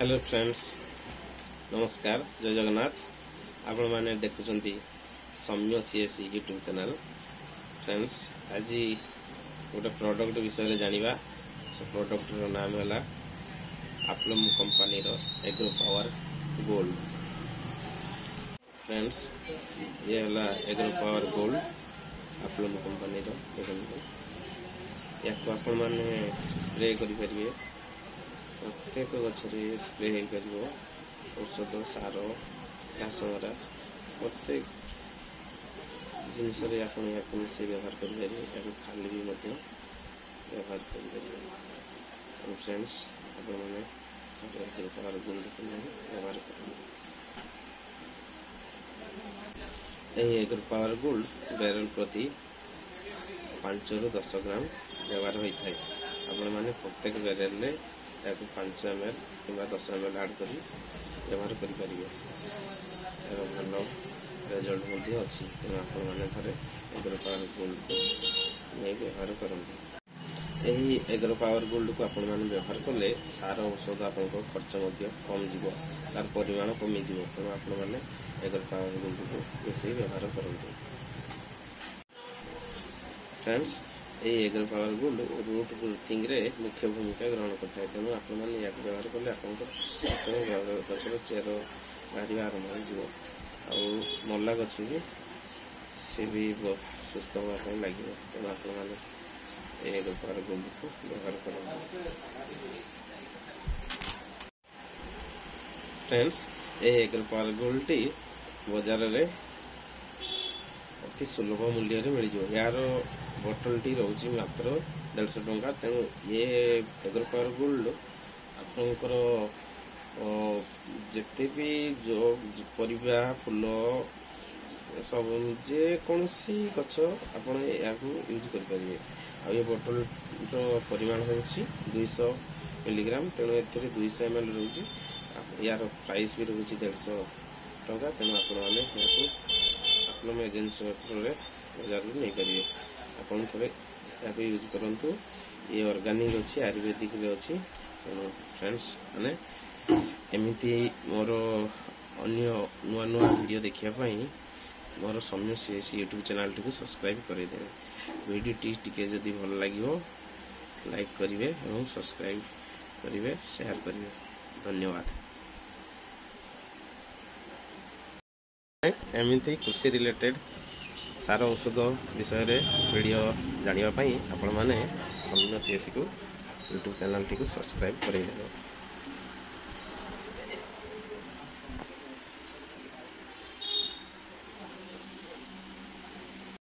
Hello friends, नमस्कार, जय जगन्नाथ। आपण माने देखुचंती सम्य सीएससी यूट्यूब चैनल। फ्रेंड्स, आज गोटे प्रोडक्ट विषय जानिबा। से प्रोडक्ट रो नाम है आपलम कंपनी रो एग्रो पावर गोल्ड। फ्रेंड्स, ये है एग्रो पावर गोल्ड आपलम कंपनी रो। या आपण माने स्प्रे करि परिबे। प्रत्येक गचरे स्प्रे हो पार औषध सार घासमरा प्रत्येक जिनस मिसे व्यवहार करें खाली भी व्यवहार करें। फ्रेंड्स, आपने पावर गोल्ड व्यवहार करें। एग्रो पावर गोल्ड बैरल प्रति 5 ରୁ 10 ग्राम व्यवहार होता है। आपण मैंने प्रत्येक बैरल में 5 ml कि 10 ml आड कर व्यवहार करेंगे। भल रिजल्ट अच्छी तेना आपने थे एग्रो पावर गोल्ड को नहीं व्यवहार करते। यही एग्रो पावर गोल्ड को आपण मैंने व्यवहार कले सार औषध आप खर्च कम जीव तार परिमाण कमी जीव। तेणु आपण मैंने एग्रो पावर गोल्ड को बेसि व्यवहार करते। फ्रेंड्स, ये एग्रो पावर गोल्ड रूट ग्रोथिंग रे मुख्य भूमिका ग्रहण करता है। तेणु आपने व्यवहार कले आप गचर चेर बाहर आरंभ हो मल्ला गच भी सी भी सुस्थ होगा लगे। तेणु आपने एग्रो पावर गोल्ड को व्यवहार करेंगे। फ्रेंड्स, ये एग्रो पावर गोल्ड टी बाजार में अति सुलभ मूल्य मिल जाए। यार बोतल टी रोचे मात्र 150 टंका। तेणु ये एग्रो पावर गोल्ड आपंकर जिते भी जो परिबा फूल सब जेकोसी गच आप यूज करेंगे। ये बोतल परिमाण हो 200 मिलीग्राम। तेणु ए 200 ml रोचे। यार प्राइस भी रोचे 150 टंका। तेणु आपने एजेंसी बाजार में नहीं पारे। आपन थे यहाँ यूज करूँ। ये ऑर्गेनिक अच्छी आयुर्वेदिक अच्छी। फ्रेंड्स, मैंने एमती मोर अन्य नुआ नुआ वीडियो देखापी मोर सम्य सीएससी यूट्यूब चैनल टी सब्सक्राइब करदे। वीडियो टी जदि भल लगे लाइक करेंगे और सब्सक्राइब करेंगे, शेयर करेंगे। धन्यवाद। एमती कृषि रिलेटेड सार औषध विषय वीडियो जानापी आपण मैंने सम्य सीएससी को यूट्यूब चैनल टी सब्सक्राइब करेंगे।